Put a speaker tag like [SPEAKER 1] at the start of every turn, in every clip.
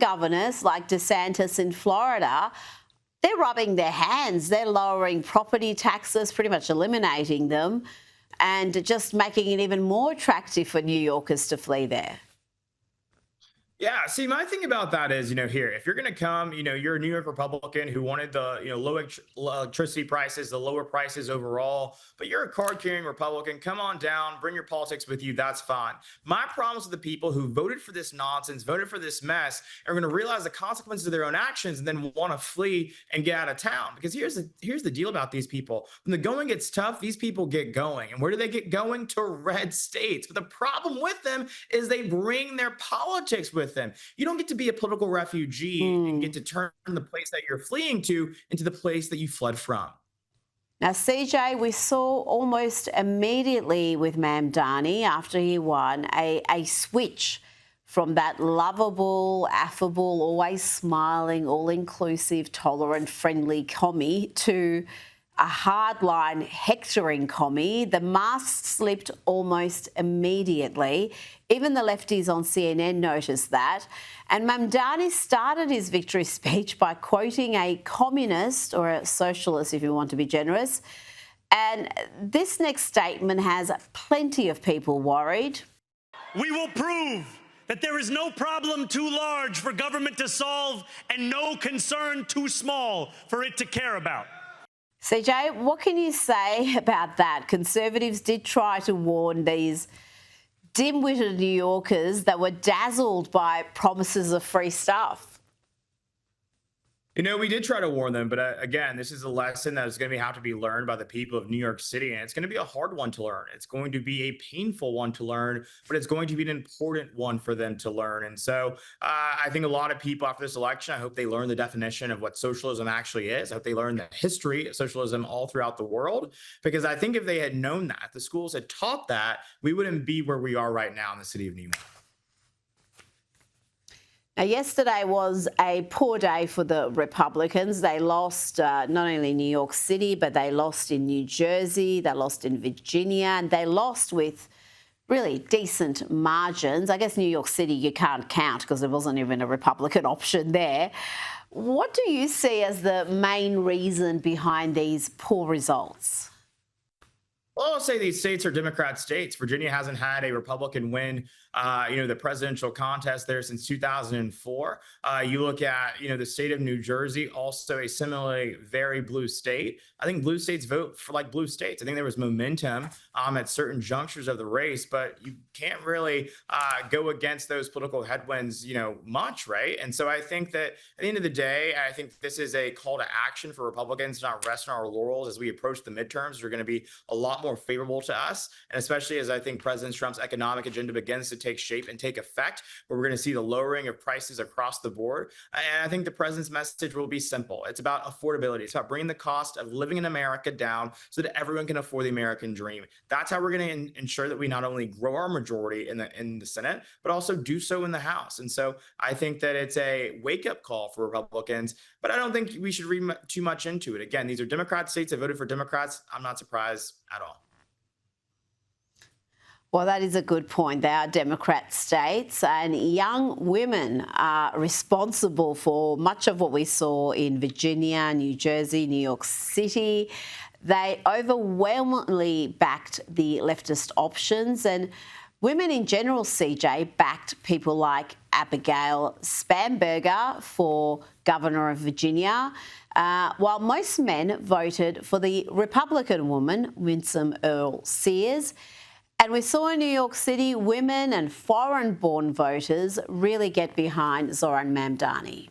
[SPEAKER 1] governors like DeSantis in Florida, they're rubbing their hands. They're lowering property taxes, pretty much eliminating them, and just making it even more attractive for New Yorkers to flee there.
[SPEAKER 2] Yeah, see, my thing about that is, here, if you're going to come, you're a New York Republican who wanted the, low electricity prices, the lower prices overall, but you're a card carrying Republican. Come on down, bring your politics with you. That's fine. My problem is with the people who voted for this nonsense, voted for this mess, are going to realize the consequences of their own actions and then want to flee and get out of town. Because here's the deal about these people. When the going gets tough, these people get going. And where do they get going? To red states. But the problem with them is they bring their politics with them. You don't get to be a political refugee and get to turn the place that you're fleeing to into the place that you fled from.
[SPEAKER 1] Now, CJ, we saw almost immediately with Mamdani after he won a switch from that lovable, affable, always smiling, all-inclusive, tolerant, friendly commie to a hardline hectoring commie. The mask slipped almost immediately. Even the lefties on CNN noticed that. And Mamdani started his victory speech by quoting a communist, or a socialist if you want to be generous. And this next statement has plenty of people worried.
[SPEAKER 3] We will prove that there is no problem too large for government to solve and no concern too small for it to care about.
[SPEAKER 1] CJ, what can you say about that? Conservatives did try to warn these dim-witted New Yorkers that were dazzled by promises of free stuff.
[SPEAKER 2] We did try to warn them, but again, this is a lesson that is going to have to be learned by the people of New York City, and it's going to be a hard one to learn. It's going to be a painful one to learn, but it's going to be an important one for them to learn. And so I think a lot of people after this election, I hope they learn the definition of what socialism actually is. I hope they learn the history of socialism all throughout the world, because I think if they had known that, the schools had taught that, we wouldn't be where we are right now in the city of New York.
[SPEAKER 1] Now, yesterday was a poor day for the Republicans. They lost not only New York City, but they lost in New Jersey, they lost in Virginia, and they lost with really decent margins. I guess New York City you can't count because there wasn't even a Republican option there. What do you see as the main reason behind these poor results?
[SPEAKER 2] Well, I'll say these states are Democrat states. Virginia hasn't had a Republican win, the presidential contest there since 2004. You look at, the state of New Jersey, also a similarly very blue state. I think blue states vote for like blue states. I think there was momentum at certain junctures of the race, but you can't really go against those political headwinds, much, right? And so I think that at the end of the day, I think this is a call to action for Republicans to not rest on our laurels as we approach the midterms. They're going to be a lot more favorable to us, and especially as I think President Trump's economic agenda begins to take shape and take effect, where we're going to see the lowering of prices across the board. And I think the president's message will be simple. It's about affordability. It's about bringing the cost of living in America down so that everyone can afford the American dream. That's how we're going to ensure that we not only grow our majority in the Senate, but also do so in the House. And so I think that it's a wake-up call for Republicans, but I don't think we should read too much into it. Again, these are Democrat states that voted for Democrats. I'm not surprised at all.
[SPEAKER 1] Well, that is a good point. They are Democrat states, and young women are responsible for much of what we saw in Virginia, New Jersey, New York City. They overwhelmingly backed the leftist options, and women in general, CJ, backed people like Abigail Spanberger for governor of Virginia, while most men voted for the Republican woman, Winsome Earl Sears. And we saw in New York City, women and foreign-born voters really get behind Zoran Mamdani.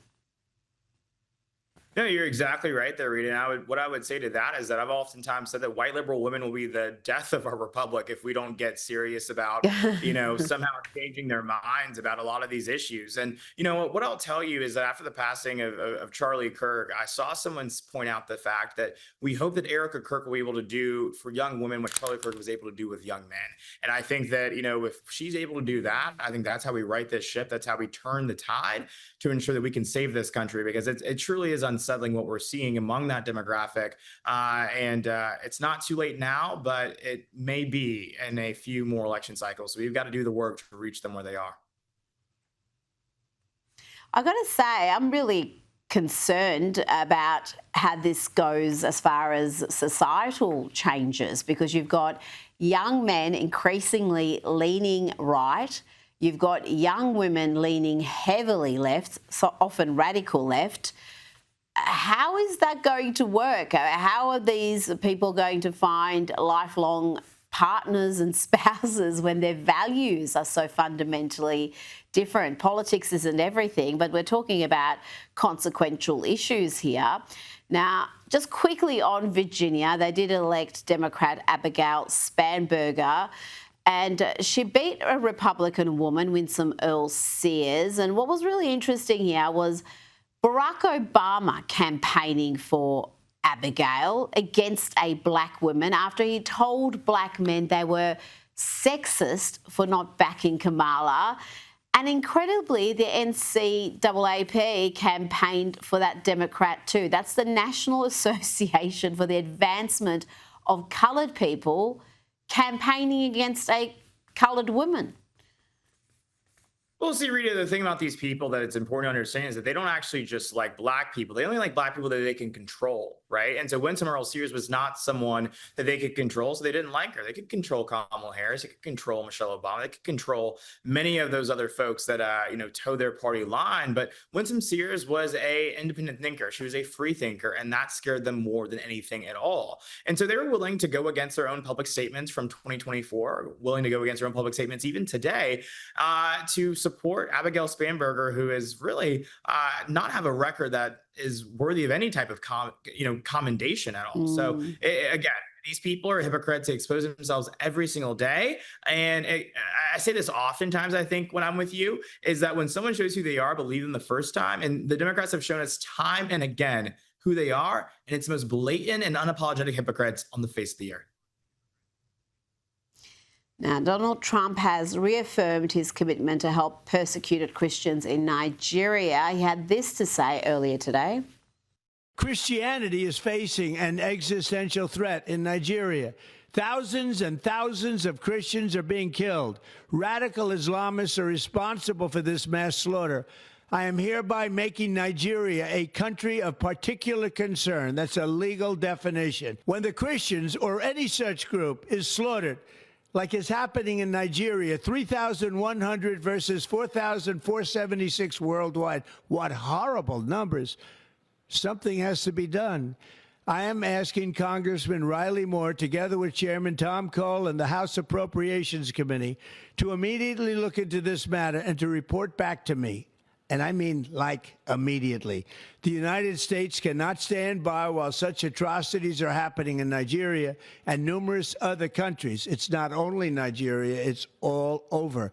[SPEAKER 2] No, you're exactly right there, Rita. And what I would say to that is that I've oftentimes said that white liberal women will be the death of our republic if we don't get serious about, somehow changing their minds about a lot of these issues. And, what I'll tell you is that after the passing of Charlie Kirk, I saw someone point out the fact that we hope that Erica Kirk will be able to do for young women what Charlie Kirk was able to do with young men. And I think that, if she's able to do that, I think that's how we right this ship. That's how we turn the tide to ensure that we can save this country, because it truly is unsettling what we're seeing among that demographic. And it's not too late now, but it may be in a few more election cycles. So we've got to do the work to reach them where they are.
[SPEAKER 1] I got to say, I'm really concerned about how this goes as far as societal changes, because you've got young men increasingly leaning right. You've got young women leaning heavily left, so often radical left. How is that going to work? How are these people going to find lifelong partners and spouses when their values are so fundamentally different? Politics isn't everything, but we're talking about consequential issues here. Now, just quickly on Virginia, they did elect Democrat Abigail Spanberger, and she beat a Republican woman, Winsome Earl Sears. And what was really interesting here was Barack Obama campaigning for Abigail against a black woman after he told black men they were sexist for not backing Kamala. And incredibly, the NCAAP campaigned for that Democrat too. That's the National Association for the Advancement of Coloured People campaigning against a coloured woman.
[SPEAKER 2] Well, see, Rita, the thing about these people that it's important to understand is that they don't actually just like black people. They only like black people that they can control, right? And so Winsome Earl Sears was not someone that they could control, so they didn't like her. They could control Kamala Harris. They could control Michelle Obama. They could control many of those other folks that, toe their party line. But Winsome Sears was a independent thinker. She was a free thinker, and that scared them more than anything at all. And so they were willing to go against their own public statements from 2024, willing to go against their own public statements even today to support Abigail Spanberger, who is really not have a record that is worthy of any type of commendation at all. So again, these people are hypocrites. They expose themselves every single day. And I say this oftentimes, I think, when I'm with you, is that when someone shows who they are, believe them the first time. And the Democrats have shown us time and again who they are. And it's the most blatant and unapologetic hypocrites on the face of the earth.
[SPEAKER 1] Now, Donald Trump has reaffirmed his commitment to help persecuted Christians in Nigeria. He had this to say earlier today.
[SPEAKER 4] Christianity is facing an existential threat in Nigeria. Thousands and thousands of Christians are being killed. Radical Islamists are responsible for this mass slaughter. I am hereby making Nigeria a country of particular concern. That's a legal definition. When the Christians or any such group is slaughtered, like is happening in Nigeria, 3,100 versus 4,476 worldwide. What horrible numbers. Something has to be done. I am asking Congressman Riley Moore, together with Chairman Tom Cole and the House Appropriations Committee, to immediately look into this matter and to report back to me. And I mean, like, immediately. The United States cannot stand by while such atrocities are happening in Nigeria and numerous other countries. It's not only Nigeria, it's all over.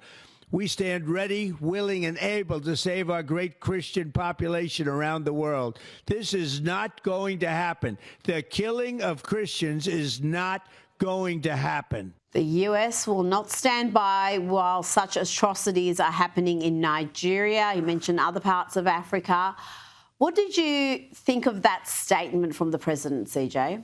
[SPEAKER 4] We stand ready, willing, and able to save our great Christian population around the world. This is not going to happen. The killing of Christians is not going to happen.
[SPEAKER 1] The US will not stand by while such atrocities are happening in Nigeria. You mentioned other parts of Africa. What did you think of that statement from the president, CJ?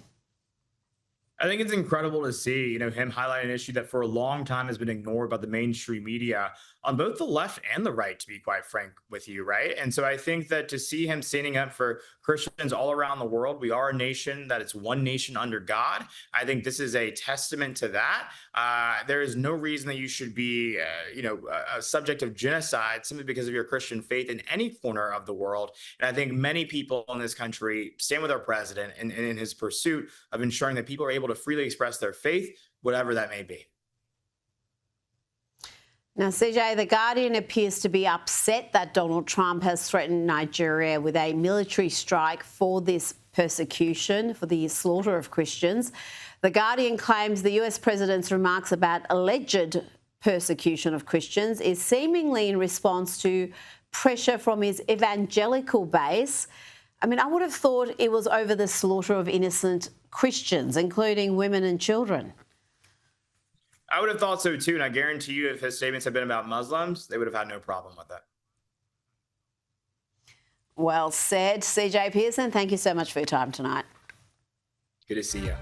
[SPEAKER 2] I think it's incredible to see, him highlight an issue that for a long time has been ignored by the mainstream media on both the left and the right, to be quite frank with you, right? And so I think that to see him standing up for Christians all around the world, we are a nation that it's one nation under God. I think this is a testament to that. There is no reason that you should be, a subject of genocide simply because of your Christian faith in any corner of the world. And I think many people in this country stand with our president in his pursuit of ensuring that people are able to freely express their faith, whatever that may be.
[SPEAKER 1] Now, CJ, The Guardian appears to be upset that Donald Trump has threatened Nigeria with a military strike for this persecution, for the slaughter of Christians. The Guardian claims the US president's remarks about alleged persecution of Christians is seemingly in response to pressure from his evangelical base. I mean, I would have thought it was over the slaughter of innocent Christians, including women and children.
[SPEAKER 2] I would have thought so too, and I guarantee you if his statements had been about Muslims, they would have had no problem with that.
[SPEAKER 1] Well said, CJ Pearson. Thank you so much for your time tonight.
[SPEAKER 2] Good to see you.